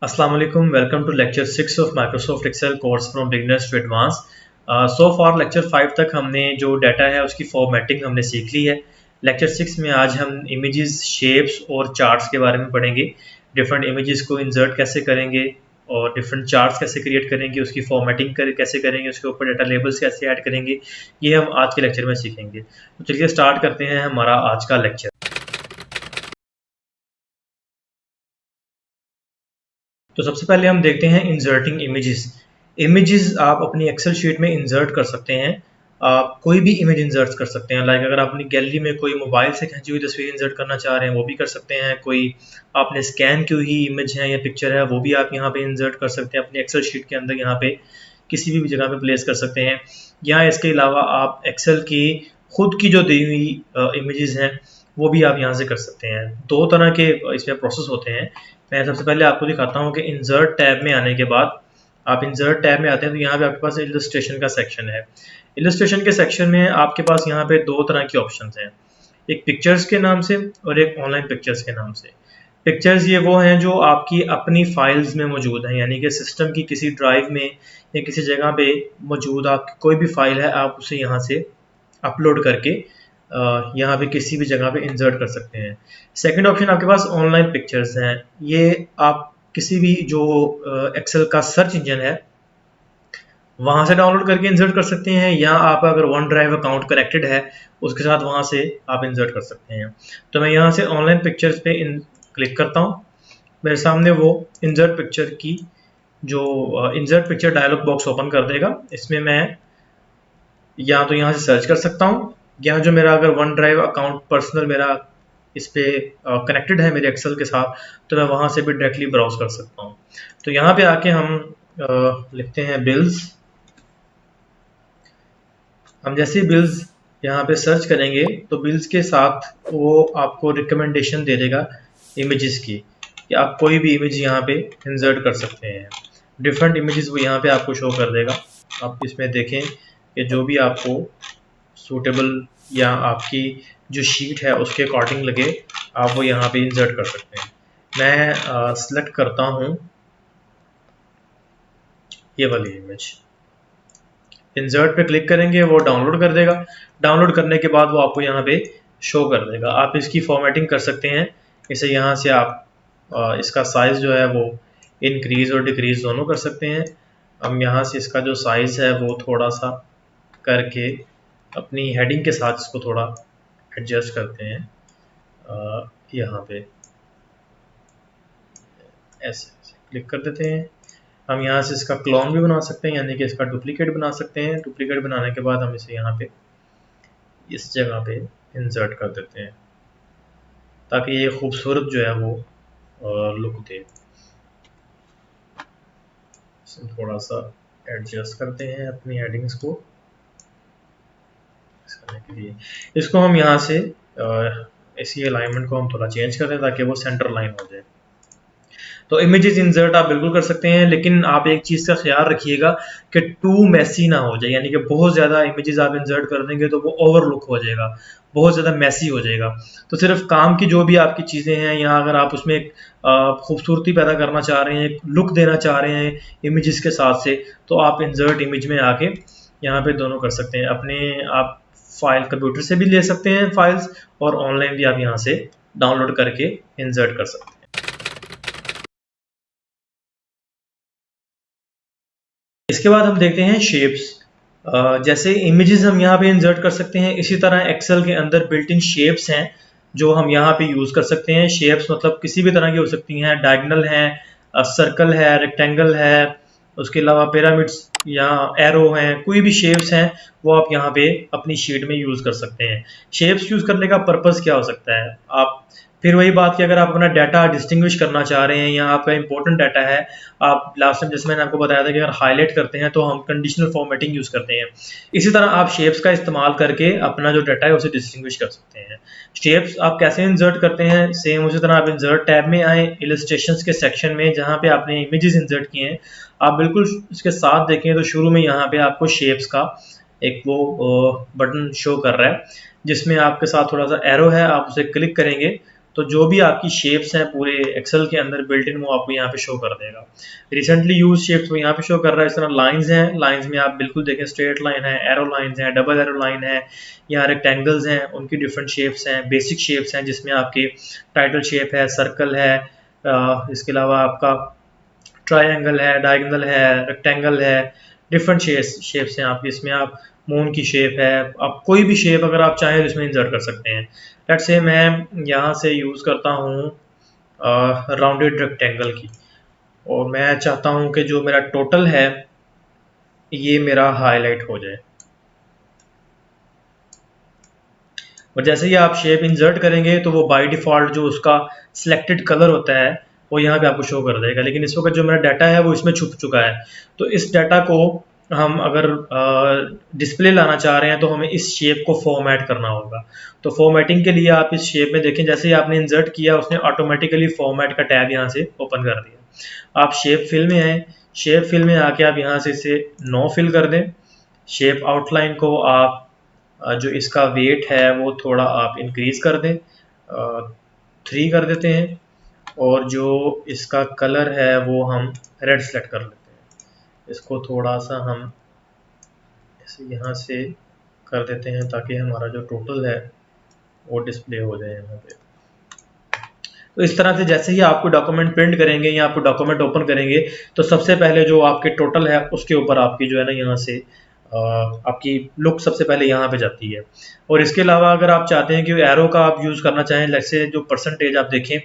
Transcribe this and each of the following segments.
Assalamu alaikum. Welcome to lecture 6 of Microsoft Excel course from beginners to advanced. So far lecture 5 तक हमने जो data है उसकी formatting हमने सीख ली है. लेक्चर 6 में आज हम इमेजेस, शेप्स और चार्ट्स के बारे में पढ़ेंगे. डिफरेंट इमेजेस को इंसर्ट कैसे करेंगे और डिफरेंट चार्ट्स कैसे क्रिएट करेंगे, उसकी फॉर्मेटिंग कैसे करेंगे, उसके ऊपर डाटा लेबल्स कैसे ऐड करेंगे, ये हम आज के लेक्चर में सीखेंगे. तो चलिए स्टार्ट करते हैं हमारा आज का लेक्चर. तो सबसे पहले हम देखते हैं इंसर्टिंग इमेजेस. इमेजेस आप अपनी एक्सेल शीट में इंसर्ट कर सकते हैं. आप कोई भी इमेज इंसर्ट कर सकते हैं. लाइक अगर आप अपनी गैलरी में कोई मोबाइल से खींची हुई तस्वीर इंसर्ट करना चाह रहे हैं वो भी कर सकते हैं. कोई आपने स्कैन की हुई इमेज है या पिक्चर है वो भी आप यहाँ पे इंसर्ट कर सकते हैं अपनी एक्सेल शीट के अंदर. यहाँ पे किसी भी जगह पे प्लेस कर सकते हैं. या इसके अलावा आप एक्सेल की खुद की जो दी हुई इमेजेस हैं वो भी आप यहाँ से कर सकते हैं. दो तरह के इसमें प्रोसेस होते हैं. मैं सबसे पहले आपको दिखाता हूँ कि इंसर्ट टैब में आने के बाद आप इंसर्ट टैब में आते हैं तो यहाँ पे आपके पास इलस्ट्रेशन का सेक्शन है. इलस्ट्रेशन के सेक्शन में आपके पास यहाँ पे दो तरह की ऑप्शंस हैं, एक पिक्चर्स के नाम से और एक ऑनलाइन पिक्चर्स के नाम से. पिक्चर्स ये वो हैं जो आपकी अपनी फाइल्स में मौजूद हैं, यानी कि सिस्टम की किसी ड्राइव में या किसी जगह पे मौजूद आपकी कोई भी फाइल है, आप उसे यहाँ से अपलोड करके यहाँ पे किसी भी जगह पे इंसर्ट कर सकते हैं. सेकंड ऑप्शन आपके पास ऑनलाइन पिक्चर्स हैं. ये आप किसी भी जो एक्सेल का सर्च इंजन है वहाँ से डाउनलोड करके इंसर्ट कर सकते हैं, या आप अगर वन ड्राइव अकाउंट कनेक्टेड है उसके साथ वहाँ से आप इंसर्ट कर सकते हैं. तो मैं यहाँ से ऑनलाइन पिक्चर्स पे क्लिक करता हूँ. मेरे सामने वो इंसर्ट पिक्चर की जो insert picture dialog box open कर देगा. इसमें मैं या तो यहाँ से सर्च कर सकता हूँ, या जो मेरा अगर वन ड्राइव अकाउंट पर्सनल मेरा इस पे कनेक्टेड है मेरे एक्सेल के साथ तो मैं वहाँ से भी डायरेक्टली ब्राउज कर सकता हूँ. तो यहाँ पे आके हम लिखते हैं बिल्स. हम जैसे ही बिल्स यहाँ पे सर्च करेंगे तो बिल्स के साथ वो आपको रिकमेंडेशन दे देगा इमेजेस की, कि आप कोई भी इमेज यहाँ पे इंसर्ट कर सकते हैं. डिफरेंट इमेजेस वो यहाँ पे आपको शो कर देगा. आप इसमें देखें कि जो भी आपको सूटेबल या आपकी जो शीट है उसके अकॉर्डिंग लगे आप वो यहाँ पे इंसर्ट कर सकते हैं. मैं सिलेक्ट करता हूँ ये वाली इमेज. इंसर्ट पे क्लिक करेंगे, वो डाउनलोड कर देगा. डाउनलोड करने के बाद वो आपको यहाँ पे शो कर देगा. आप इसकी फॉर्मेटिंग कर सकते हैं. इसे यहाँ से आप इसका साइज़ जो है वो इंक्रीज़ और डिक्रीज़ दोनों कर सकते हैं. हम यहाँ से इसका जो साइज़ है वो थोड़ा सा करके अपनी हेडिंग के साथ इसको थोड़ा एडजस्ट करते हैं. यहाँ पे ऐसे क्लिक कर देते हैं. हम यहाँ से इसका क्लोन भी बना सकते हैं, यानी कि इसका डुप्लीकेट बना सकते हैं. डुप्लीकेट बनाने के बाद हम इसे यहाँ पे इस जगह पे इंसर्ट कर देते हैं ताकि ये खूबसूरत जो है वो लुक दे. थोड़ा सा एडजस्ट करते हैं अपनी हेडिंग्स को करने के लिए. इसको हम यहाँ से इसी अलाइनमेंट को हम थोड़ा चेंज कर दें ताकि वो सेंटर लाइन हो जाए. तो इमेजेस इंसर्ट आप बिल्कुल कर सकते हैं, लेकिन आप एक चीज़ का ख्याल रखिएगा कि टू मैसी ना हो जाए, यानी कि बहुत ज़्यादा इमेजेस आप इंसर्ट कर देंगे तो वो ओवरलुक हो जाएगा, बहुत ज़्यादा मैसी हो जाएगा. तो सिर्फ काम की जो भी आपकी चीज़ें हैं, या अगर आप उसमें खूबसूरती पैदा करना चाह रहे हैं, लुक देना चाह रहे हैं इमेजेस के साथ से, तो आप इंसर्ट इमेज में आके यहाँ पे दोनों कर सकते हैं. अपने आप फाइल कंप्यूटर से भी ले सकते हैं फाइल्स, और ऑनलाइन भी आप यहाँ से डाउनलोड करके इंसर्ट कर सकते हैं. इसके बाद हम देखते हैं शेप्स. जैसे इमेजेस हम यहाँ पे इंसर्ट कर सकते हैं, इसी तरह एक्सेल के अंदर बिल्ट इन शेप्स हैं जो हम यहाँ पे यूज़ कर सकते हैं. शेप्स मतलब किसी भी तरह की हो सकती हैं, डायगोनल है, सर्कल है, रेक्टेंगल है, उसके अलावा पिरामिड्स या एरो हैं, कोई भी शेप्स हैं वो आप यहाँ पे अपनी शीट में यूज़ कर सकते हैं. शेप्स यूज़ करने का पर्पज़ क्या हो सकता है? आप फिर वही बात कि अगर आप अपना डाटा डिस्टिंग्विश करना चाह रहे हैं या आपका इंपॉर्टेंट डाटा है, आप लास्ट टाइम जैसे मैंने आपको बताया था कि अगर हाईलाइट करते हैं तो हम कंडीशनल फॉर्मेटिंग यूज़ करते हैं. इसी तरह आप शेप्स का इस्तेमाल करके अपना जो डाटा है उसे डिस्टिंग्विश कर सकते हैं. शेप्स आप कैसे इंसर्ट करते हैं? सेम उसी तरह आप इंसर्ट टैब में आए, इलस्ट्रेशंस के सेक्शन में जहाँ पे आपने इमेजेस इंसर्ट किए हैं, आप बिल्कुल इसके साथ देखें तो शुरू में यहाँ पे आपको शेप्स का एक वो बटन शो कर रहा है जिसमें आपके साथ थोड़ा सा एरो है. आप उसे क्लिक करेंगे तो जो भी आपकी शेप्स हैं पूरे एक्सेल के अंदर बिल्ट इन वो आपको यहाँ पे शो कर देगा। रिसेंटली यूज शेप्स वो यहाँ पे शो कर रहा है। इस तरह लाइंस हैं, लाइंस में आप बिल्कुल देखें स्ट्रेट लाइन है, एरो लाइंस हैं, डबल एरो लाइन है, यहाँ रेक्टेंगल्स हैं, उनकी डिफरेंट शेप्स हैं, बेसिक शेप्स हैं जिसमें आपके टाइटल शेप है, सर्कल है, इसके अलावा आपका ट्रायंगल है, डायगोनल है, रेक्टेंगल है, डिफरेंट शेप्स हैं आपकी। इसमें आप मून की शेप है, आप कोई भी शेप अगर आप चाहें तो इसमें इंसर्ट कर सकते हैं। लेट्स से मैं यहाँ से यूज़ करता हूँ राउंडेड रेक्टेंगल की, और मैं चाहता हूँ कि जो मेरा टोटल है ये मेरा हाईलाइट हो जाए। और जैसे ही आप शेप इंसर्ट करेंगे तो वो बाय डिफ़ॉल्ट जो उसका सिलेक्टेड कलर होता है वो यहाँ पे आपको शो कर देगा। लेकिन इस वक्त जो मेरा डाटा है वो इसमें छुप चुका है, तो इस डाटा को हम अगर डिस्प्ले लाना चाह रहे हैं तो हमें इस शेप को फॉर्मेट करना होगा। तो फॉर्मेटिंग के लिए आप इस शेप में देखें, जैसे ही आपने इंसर्ट किया उसने ऑटोमेटिकली फॉर्मेट का टैब यहाँ से ओपन कर दिया। आप शेप फिल में आए, शेप फिल में आके आप यहाँ से इसे नो फिल कर दें। शेप आउटलाइन को आप जो इसका वेट है वो थोड़ा आप इंक्रीज कर दें, 3 कर देते हैं, और जो इसका कलर है वो हम रेड सेलेक्ट कर लेते हैं। इसको थोड़ा सा हम ऐसे यहाँ से कर देते हैं ताकि हमारा जो टोटल है वो डिस्प्ले हो जाए यहाँ पे। तो इस तरह से जैसे ही आपको डॉक्यूमेंट प्रिंट करेंगे या आपको डॉक्यूमेंट ओपन करेंगे तो सबसे पहले जो आपके टोटल है उसके ऊपर आपकी जो है ना यहाँ से आपकी लुक सबसे पहले यहाँ पे जाती है। और इसके अलावा अगर आप चाहते हैं कि एरो का आप यूज़ करना चाहें, जैसे जो परसेंटेज आप देखें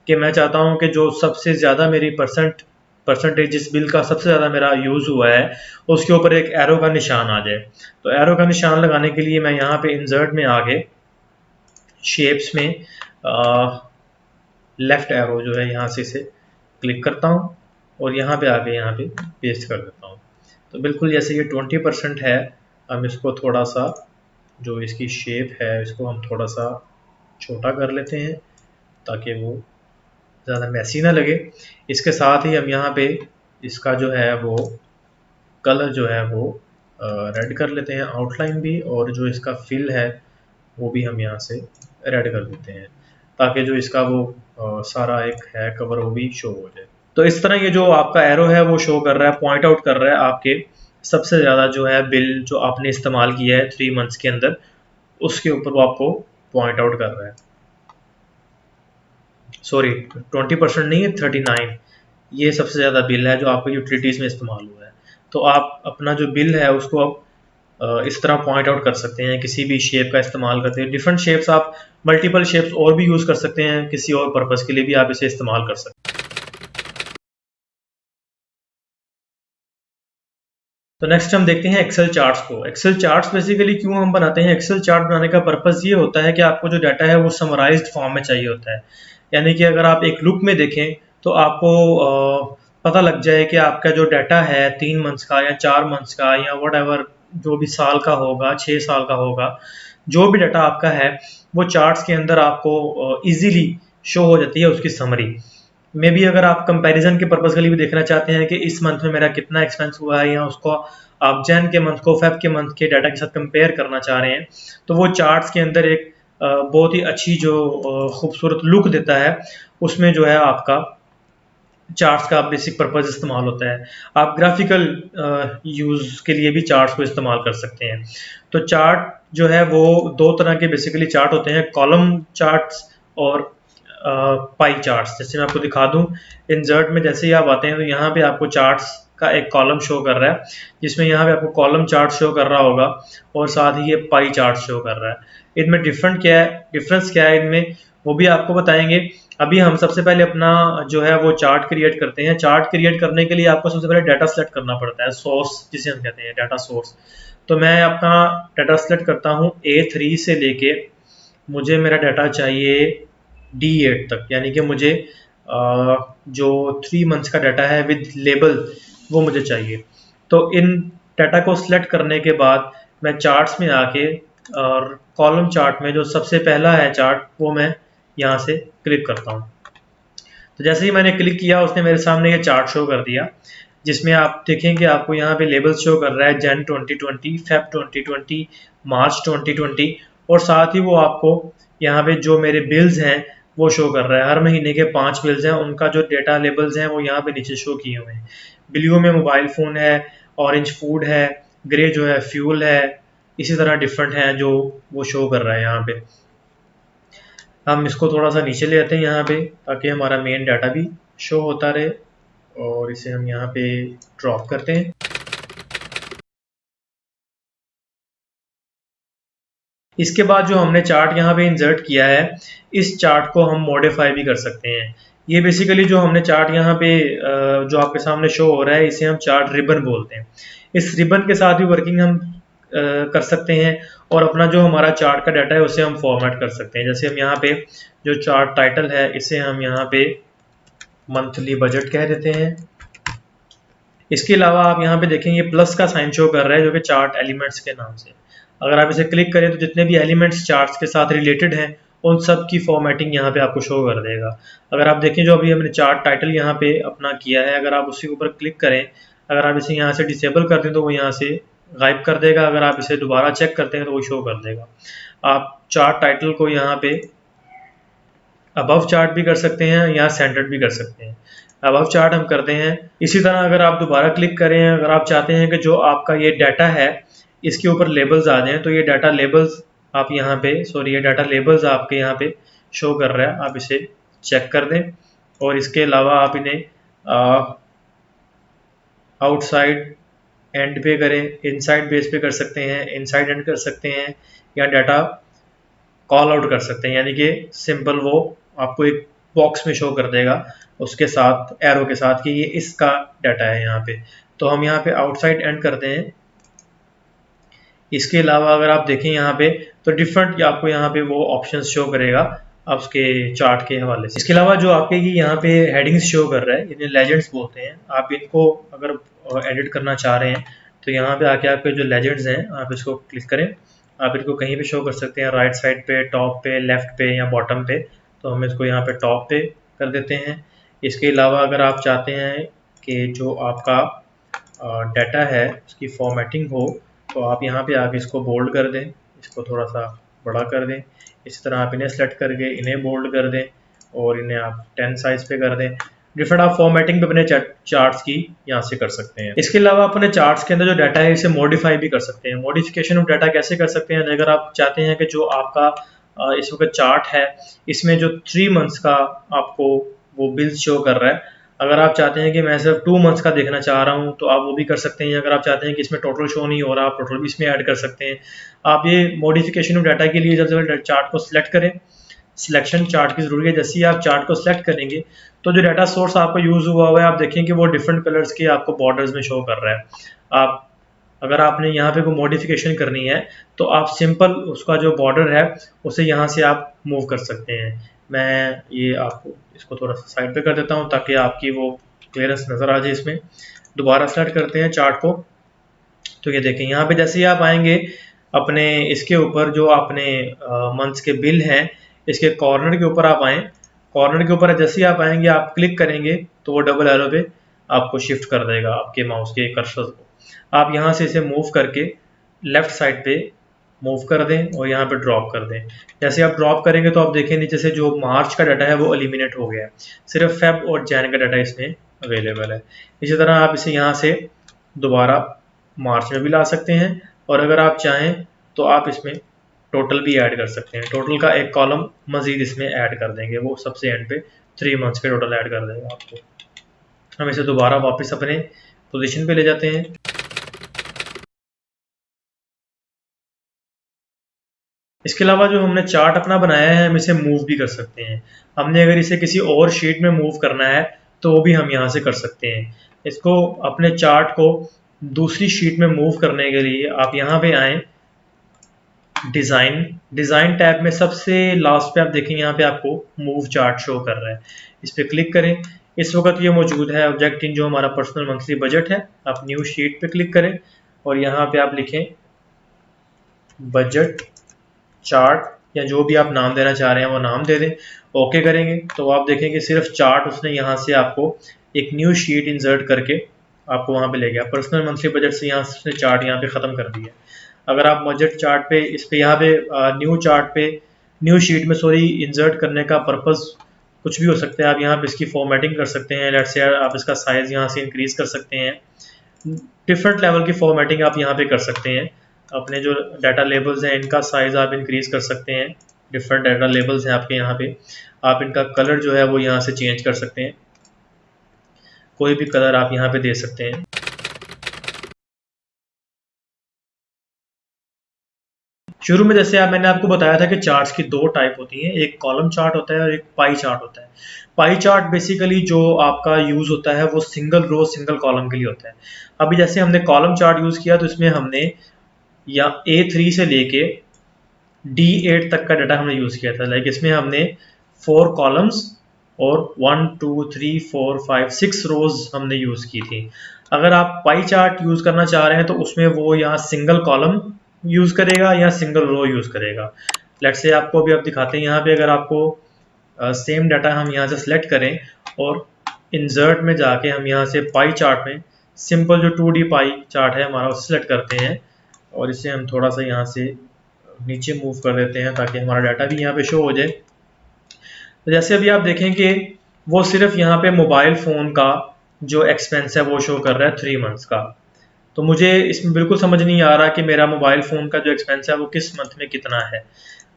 कि मैं चाहता हूँ कि जो सबसे ज़्यादा मेरी परसेंटेज जिस बिल का सबसे ज़्यादा मेरा यूज़ हुआ है उसके ऊपर एक एरो का निशान आ जाए। तो एरो का निशान लगाने के लिए मैं यहाँ पे इंसर्ट में आगे शेप्स में लेफ्ट एरो जो है यहाँ से इसे क्लिक करता हूँ और यहाँ पे आके यहाँ पे पेस्ट कर देता हूँ। तो बिल्कुल जैसे ये 20% है, हम इसको थोड़ा सा जो इसकी शेप है इसको हम थोड़ा सा छोटा कर लेते हैं ताकि वो ज़्यादा मैसी ना लगे। इसके साथ ही हम यहाँ पे इसका जो है वो कलर जो है वो रेड कर लेते हैं, आउटलाइन भी, और जो इसका फिल है वो भी हम यहाँ से रेड कर देते हैं ताकि जो इसका वो सारा एक है कवर वो भी शो हो जाए। तो इस तरह ये जो आपका एरो है वो शो कर रहा है, पॉइंट आउट कर रहा है आपके सबसे ज़्यादा जो है बिल जो आपने इस्तेमाल किया है 3 मंथ्स के अंदर, उसके ऊपर वो आपको पॉइंट आउट कर रहा है। सॉरी 20% नहीं है, 39 ये सबसे ज़्यादा बिल है जो आपको यूटिलिटीज़ में इस्तेमाल हुआ है। तो आप अपना जो बिल है उसको आप इस तरह पॉइंट आउट कर सकते हैं किसी भी शेप का इस्तेमाल करते हैं। डिफरेंट शेप्स आप मल्टीपल शेप्स और भी यूज़ कर सकते हैं, किसी और पर्पज़ के लिए भी आप इसे इस्तेमाल कर सकते हैं। तो नेक्स्ट हम देखते हैं एक्सेल चार्ट्स को। एक्सेल चार्ट्स बेसिकली क्यों हम बनाते हैं? एक्सेल चार्ट बनाने का पर्पज़ ये होता है कि आपको जो डाटा है वो समराइज्ड फॉर्म में चाहिए होता है। यानी कि अगर आप एक लुक में देखें तो आपको पता लग जाए कि आपका जो डाटा है 3 मंथ्स का या 4 मंथ्स का या व्हाटएवर जो भी साल का होगा, 6 साल का होगा, जो भी डाटा आपका है वो चार्ट्स के अंदर आपको ईजीली शो हो जाती है उसकी समरी। मे बी अगर आप कंपैरिजन के पर्पज़ के लिए भी देखना चाहते हैं कि इस मंथ में मेरा कितना एक्सपेंस हुआ है या उसको आप जैन के मंथ को फेब के मंथ के डाटा के साथ कंपेयर करना चाह रहे हैं, तो वो चार्ट्स के अंदर एक बहुत ही अच्छी जो खूबसूरत लुक देता है उसमें जो है आपका चार्ट्स का बेसिक पर्पज़ इस्तेमाल होता है। आप ग्राफिकल यूज़ के लिए भी चार्ट्स को इस्तेमाल कर सकते हैं। तो चार्ट जो है वो 2 तरह के बेसिकली चार्ट होते हैं, कॉलम चार्ट्स और पाई चार्ट्स। जैसे मैं आपको दिखा दूं, इंसर्ट में जैसे ही आप आते हैं तो यहाँ पे आपको चार्ट्स का एक कॉलम शो कर रहा है जिसमें यहाँ पे आपको कॉलम चार्ट शो कर रहा होगा और साथ ही ये पाई चार्ट शो कर रहा है। इनमें डिफरेंस क्या है इनमें वो भी आपको बताएंगे। अभी हम सबसे पहले अपना जो है वो चार्ट क्रिएट करते हैं। चार्ट क्रिएट करने के लिए आपको सबसे पहले डाटा सेलेक्ट करना पड़ता है, सोर्स जिसे हम कहते हैं डाटा सोर्स। तो मैं अपना डाटा सेलेक्ट करता हूँ A3 से लेके मुझे मेरा डाटा चाहिए D8 तक, यानी कि मुझे जो 3 मंथ्स का डाटा है विद लेबल वो मुझे चाहिए। तो इन डाटा को सिलेक्ट करने के बाद मैं चार्ट्स में आके और कॉलम चार्ट में जो सबसे पहला है चार्ट वो मैं यहाँ से क्लिक करता हूँ। तो जैसे ही मैंने क्लिक किया उसने मेरे सामने ये चार्ट शो कर दिया जिसमें आप देखेंगे आपको यहाँ पे लेबल शो कर रहा है जैन 2020, फेब 2020, मार्च 2020 और साथ ही वो आपको यहाँ पे जो मेरे बिल्स हैं वो शो कर रहा है। हर महीने के 5 बिल्स हैं, उनका जो डेटा लेबल्स हैं वो यहाँ पे नीचे शो किए हुए हैं। ब्लू में मोबाइल फ़ोन है, ऑरेंज फूड है, ग्रे जो है फ्यूल है, इसी तरह डिफरेंट हैं जो वो शो कर रहा है यहाँ पे। हम इसको थोड़ा सा नीचे ले आते हैं यहाँ पे, ताकि हमारा मेन डाटा भी शो होता रहे, और इसे हम यहाँ पे ड्रॉप करते हैं। इसके बाद जो हमने चार्ट यहाँ पे इंसर्ट किया है, इस चार्ट को हम मॉडिफाई भी कर सकते हैं। ये बेसिकली जो हमने चार्ट यहाँ पे जो आपके सामने शो हो रहा है, इसे हम चार्ट रिबन बोलते हैं। इस रिबन के साथ भी वर्किंग हम कर सकते हैं, और अपना जो हमारा चार्ट का डाटा है उसे हम फॉर्मेट कर सकते हैं। जैसे हम यहाँ पे जो चार्ट टाइटल है, इसे हम यहाँ पे मंथली बजट कह देते हैं। इसके अलावा आप यहाँ पे देखेंगे प्लस का साइन शो कर रहा है, जो कि चार्ट एलिमेंट्स के नाम से। अगर आप इसे क्लिक करें तो जितने भी एलिमेंट्स चार्ट्स के साथ रिलेटेड हैं, उन सब की फॉर्मेटिंग यहाँ पे आपको शो कर देगा। अगर आप देखें जो अभी हमने चार्ट टाइटल यहाँ पे अपना किया है, अगर आप उसी के ऊपर क्लिक करें, अगर आप इसे यहाँ से डिसेबल कर दें तो वो यहाँ से गायब कर देगा। अगर आप इसे दोबारा चेक करते हैं तो वो शो कर देगा। आप चार्ट टाइटल को यहाँ पे अबव चार्ट भी कर सकते हैं या सेंटर्ड भी कर सकते हैं। अबव चार्ट हम करते हैं। इसी तरह अगर आप दोबारा क्लिक करें, अगर आप चाहते हैं कि जो आपका ये डाटा है इसके ऊपर लेबल्स आ जाएं, तो ये डाटा लेबल्स आप यहाँ पे ये डाटा लेबल्स आपके यहाँ पे शो कर रहा है। आप इसे चेक कर दें, और इसके अलावा आप इन्हें आउटसाइड एंड पे करें, इनसाइड बेस पे कर सकते हैं, इनसाइड एंड कर सकते हैं, या डाटा कॉल आउट कर सकते हैं, यानी कि सिंपल वो आपको एक बॉक्स में शो कर देगा उसके साथ एरो के साथ कि ये इसका डाटा है यहाँ पे। तो हम यहाँ पे आउटसाइड एंड करते हैं। इसके अलावा अगर आप देखें यहाँ पे तो डिफरेंट आपको यहाँ पे वो ऑप्शंस शो करेगा आप उसके चार्ट के हवाले से। इसके अलावा जो आपके ये यहाँ पे हेडिंग्स शो कर रहा है, इन्हें लेजेंड्स बोलते हैं। आप इनको अगर एडिट करना चाह रहे हैं तो यहाँ पे आके आपके जो लेजेंड्स हैं आप इसको क्लिक करें। आप इनको कहीं भी शो कर सकते हैं, राइट साइड पे, टॉप पे, लेफ्ट पे या बॉटम पे। तो हम इसको यहाँ पे टॉप पे कर देते हैं। इसके अलावा अगर आप चाहते हैं कि जो आपका डाटा है उसकी फॉर्मेटिंग हो, तो आप यहाँ पे आके इसको बोल्ड कर दें, इसको थोड़ा सा बड़ा कर दें। इसी तरह आप इन्हें सेलेक्ट करके इन्हें बोल्ड कर दें, और इन्हें आप 10 साइज पे कर दें। डिफरेंट आप फॉर्मेटिंग भी अपने चार्ट्स की यहाँ से कर सकते हैं। इसके अलावा अपने चार्ट्स के अंदर जो डाटा है इसे मॉडिफाई भी कर सकते हैं। मॉडिफिकेशन ऑफ डाटा कैसे कर सकते हैं? अगर आप चाहते हैं कि जो आपका इस वक्त चार्ट है इसमें जो 3 मंथ्स का आपको वो बिल्स शो कर रहा है, अगर आप चाहते हैं कि मैं सिर्फ 2 मंथ्स का देखना चाह रहा हूं तो आप वो भी कर सकते हैं। अगर आप चाहते हैं कि इसमें टोटल शो नहीं हो रहा, आप टोटल भी इसमें ऐड कर सकते हैं। आप ये मॉडिफिकेशन ऑफ डाटा के लिए जब चार्ट को सिलेक्ट करें, सिलेक्शन चार्ट की जरूरी है। जैसे ही आप चार्ट को सिलेक्ट करेंगे तो जो डाटा सोर्स आपका यूज हुआ है आप देखेंगे वो डिफरेंट कलर्स के आपको बॉर्डर्स में शो कर रहा है। आप अगर आपने यहाँ पे कोई मॉडिफिकेशन करनी है तो आप सिंपल उसका जो बॉर्डर है उसे यहाँ से आप मूव कर सकते हैं। मैं ये आपको इसको थोड़ा सा साइड पे कर देता हूँ ताकि आपकी वो क्लियरेंस नज़र आ जाए। इसमें दोबारा सेलेक्ट करते हैं चार्ट को, तो ये देखें यहाँ पे जैसे ही आप आएंगे अपने इसके ऊपर जो आपने मंथ्स के बिल हैं, इसके कॉर्नर के ऊपर आप आएँ। कॉर्नर के ऊपर जैसे ही आप आएंगे आप क्लिक करेंगे तो वो डबल एरो पे आपको शिफ्ट कर देगा आपके माउस के कर्सर को। आप यहाँ से इसे मूव करके लेफ्ट साइड पे मूव कर दें और यहाँ पे ड्रॉप कर दें। जैसे आप ड्रॉप करेंगे तो आप देखें नीचे से जो मार्च का डाटा है वो एलिमिनेट हो गया है, सिर्फ फेब और जैन का डाटा इसमें अवेलेबल है। इसी तरह आप इसे यहाँ से दोबारा मार्च में भी ला सकते हैं, और अगर आप चाहें तो आप इसमें टोटल भी ऐड कर सकते हैं। टोटल का एक कॉलम मजीद इसमें ऐड कर देंगे, वो सबसे एंड पे 3 मंथ्स के टोटल ऐड कर देगा आपको। हम इसे दोबारा वापस अपने पोजीशन पे ले जाते हैं। इसके अलावा जो हमने चार्ट अपना बनाया है हम इसे मूव भी कर सकते हैं। हमने अगर इसे किसी और शीट में मूव करना है तो वो भी हम यहाँ से कर सकते हैं। इसको अपने चार्ट को दूसरी शीट में मूव करने के लिए आप यहाँ पे आएँ, डिज़ाइन टैब में सबसे लास्ट पे आप देखेंगे यहाँ पे आपको मूव चार्ट शो कर रहा है। इस पर क्लिक करें। इस वक्त ये मौजूद है ऑब्जेक्ट इन जो हमारा पर्सनल मंथली बजट है। आप न्यू शीट पे क्लिक करें और यहाँ पे आप लिखें बजट चार्ट, या जो भी आप नाम देना चाह रहे हैं वो नाम दे दें। ओके करेंगे तो आप देखेंगे सिर्फ चार्ट उसने यहाँ से आपको एक न्यू शीट इंसर्ट करके आपको वहाँ पे ले गया। पर्सनल मंथली बजट से यहाँ से चार्ट यहाँ पे ख़त्म कर दिया। अगर आप बजट चार्ट पे इस पे यहाँ पे न्यू चार्ट पे न्यू शीट में इंसर्ट करने का पर्पस कुछ भी हो सकता है। आप यहाँ पे इसकी फॉर्मेटिंग कर सकते हैं, लेट्स से आप इसका साइज यहाँ से इंक्रीज कर सकते हैं, डिफरेंट लेवल की फॉर्मेटिंग आप यहाँ पे कर सकते हैं। अपने जो डाटा लेबल्स हैं इनका साइज आप इंक्रीज कर सकते हैं, डिफरेंट डाटा लेबल्स हैं आपके यहाँ पे, आप इनका कलर जो है वो यहाँ से चेंज कर सकते हैं, कोई भी कलर आप यहाँ पे दे सकते हैं। शुरू में जैसे मैंने आपको बताया था कि चार्ट्स की दो टाइप होती हैं, एक कॉलम चार्ट होता है और एक पाई चार्ट होता है। पाई चार्ट बेसिकली जो आपका यूज होता है वो सिंगल रो सिंगल कॉलम के लिए होता है। अभी जैसे हमने कॉलम चार्ट यूज किया तो इसमें हमने या A3 से लेके D8 तक का डाटा हमने यूज किया था। लाइक इसमें हमने 4 कॉलम्स और 1 2 3 4 5 6 रोज हमने यूज की थी। अगर आप पाई चार्ट यूज करना चाह रहे हैं तो उसमें वो यहाँ सिंगल कॉलम यूज करेगा या सिंगल रो यूज करेगा। लेट्स से आपको अभी आप दिखाते हैं, यहाँ पे अगर आपको सेम डाटा हम यहाँ से सिलेक्ट करें और इंसर्ट में जाके हम यहाँ से पाई चार्ट में सिंपल जो 2D पाई चार्ट है हमारा उसे सिलेक्ट करते हैं और इसे हम थोड़ा सा यहाँ से नीचे मूव कर देते हैं ताकि हमारा डाटा भी यहाँ पे शो हो जाए। तो जैसे अभी आप देखें कि वो सिर्फ यहाँ पे मोबाइल फ़ोन का जो एक्सपेंस है वो शो कर रहा है 3 मंथ्स का। तो मुझे इसमें बिल्कुल समझ नहीं आ रहा कि मेरा मोबाइल फ़ोन का जो एक्सपेंस है वो किस मंथ में कितना है।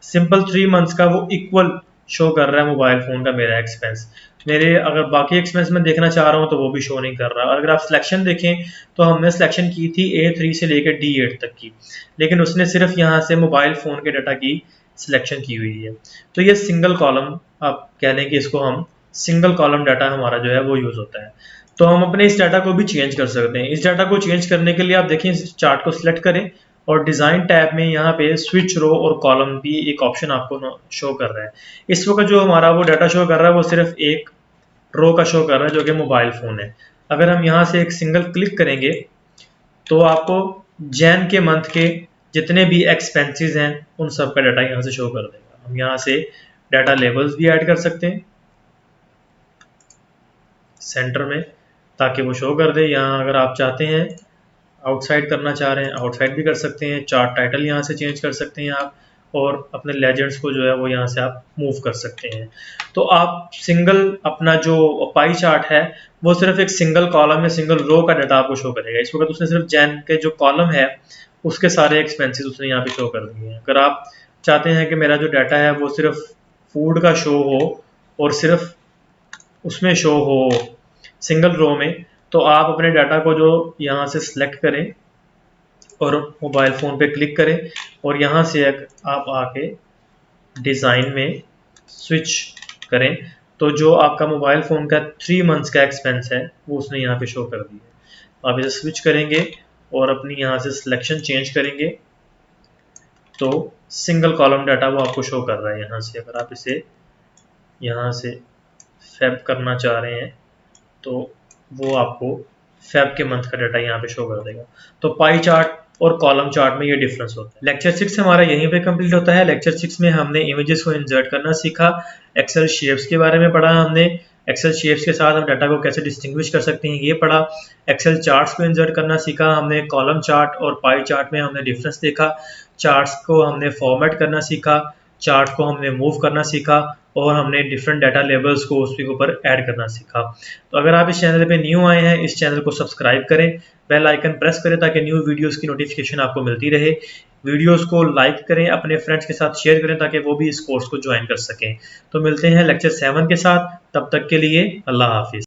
सिंपल 3 मंथ्स का वो इक्वल शो कर रहा है मोबाइल फ़ोन का मेरा एक्सपेंस। मेरे अगर बाकी एक्सपेंस में देखना चाह रहा हूँ तो वो भी शो नहीं कर रहा। अगर आप सिलेक्शन देखें तो हमने सिलेक्शन की थी A3 से लेकर D8 तक की, लेकिन उसने सिर्फ यहाँ से मोबाइल फ़ोन के डाटा की सिलेक्शन की हुई है। तो ये सिंगल कॉलम आप कह लें कि इसको हम सिंगल कॉलम डाटा हमारा जो है वो यूज़ होता है। तो हम अपने इस डाटा को भी चेंज कर सकते हैं। इस डाटा को चेंज करने के लिए आप देखें इस चार्ट को सिलेक्ट करें और डिज़ाइन टैब में यहाँ पे स्विच रो और कॉलम भी एक ऑप्शन आपको शो कर रहा है। इस वक्त जो हमारा वो डाटा शो कर रहा है वो सिर्फ एक रो का शो कर रहा है जो कि मोबाइल फ़ोन है। अगर हम यहाँ से एक सिंगल क्लिक करेंगे तो आपको जैन के मंथ के जितने भी एक्सपेंसेस हैं उन सब का डाटा यहाँ से शो कर देगा। हम यहाँ से डाटा लेबल्स भी ऐड कर सकते हैं सेंटर में ताकि वो शो कर दे। यहाँ अगर आप चाहते हैं आउटसाइड करना चाह रहे हैं आउटसाइड भी कर सकते हैं। चार्ट टाइटल यहाँ से चेंज कर सकते हैं आप, और अपने लेजेंड्स को जो है वो यहाँ से आप मूव कर सकते हैं। तो आप सिंगल अपना जो पाई चार्ट है वो सिर्फ एक सिंगल कॉलम या सिंगल रो का डाटा आपको शो करेगा। इस वक्त उसने सिर्फ जैन के जो कॉलम है उसके सारे एक्सपेंसेस उसने यहाँ पे शो कर दिए हैं। अगर आप चाहते हैं कि मेरा जो डाटा है वो सिर्फ फूड का शो हो और सिर्फ उसमें शो हो सिंगल रो में, तो आप अपने डाटा को जो यहाँ से सिलेक्ट करें और मोबाइल फ़ोन पे क्लिक करें और यहाँ से आप आके डिज़ाइन में स्विच करें तो जो आपका मोबाइल फ़ोन का 3 मंथ्स का एक्सपेंस है वो उसने यहाँ पे शो कर दिया है। आप इसे स्विच करेंगे और अपनी यहाँ से सिलेक्शन चेंज करेंगे तो सिंगल कॉलम डाटा वो आपको शो कर रहा है यहाँ से। अगर आप इसे यहाँ से फैब करना चाह रहे हैं तो वो आपको फेब के मंथ का डाटा यहाँ पे शो कर देगा। तो पाई चार्ट और कॉलम चार्ट में ये डिफरेंस होता है। लेक्चर 6 हमारा यहीं पे कंप्लीट होता है। लेक्चर 6 में हमने इमेजेस को इंसर्ट करना सीखा, एक्सेल शेप्स के बारे में पढ़ा हमने, एक्सेल शेप्स के साथ हम डाटा को कैसे डिस्टिंग्विश कर सकते हैं ये पढ़ा, एक्सेल चार्ट्स को इंसर्ट करना सीखा हमने, कॉलम चार्ट और पाई चार्ट में हमने डिफरेंस देखा, चार्ट्स को हमने फॉर्मेट करना सीखा, चार्ट को हमने मूव करना सीखा और हमने डिफरेंट डाटा लेबल्स को उसके ऊपर ऐड करना सीखा। तो अगर आप इस चैनल पे न्यू आए हैं इस चैनल को सब्सक्राइब करें, बेल आइकन प्रेस करें ताकि न्यू वीडियोस की नोटिफिकेशन आपको मिलती रहे। वीडियोस को लाइक करें, अपने फ्रेंड्स के साथ शेयर करें ताकि वो भी इस कोर्स को ज्वाइन कर सकें। तो मिलते हैं लेक्चर 7 के साथ, तब तक के लिए अल्लाह हाफिज़।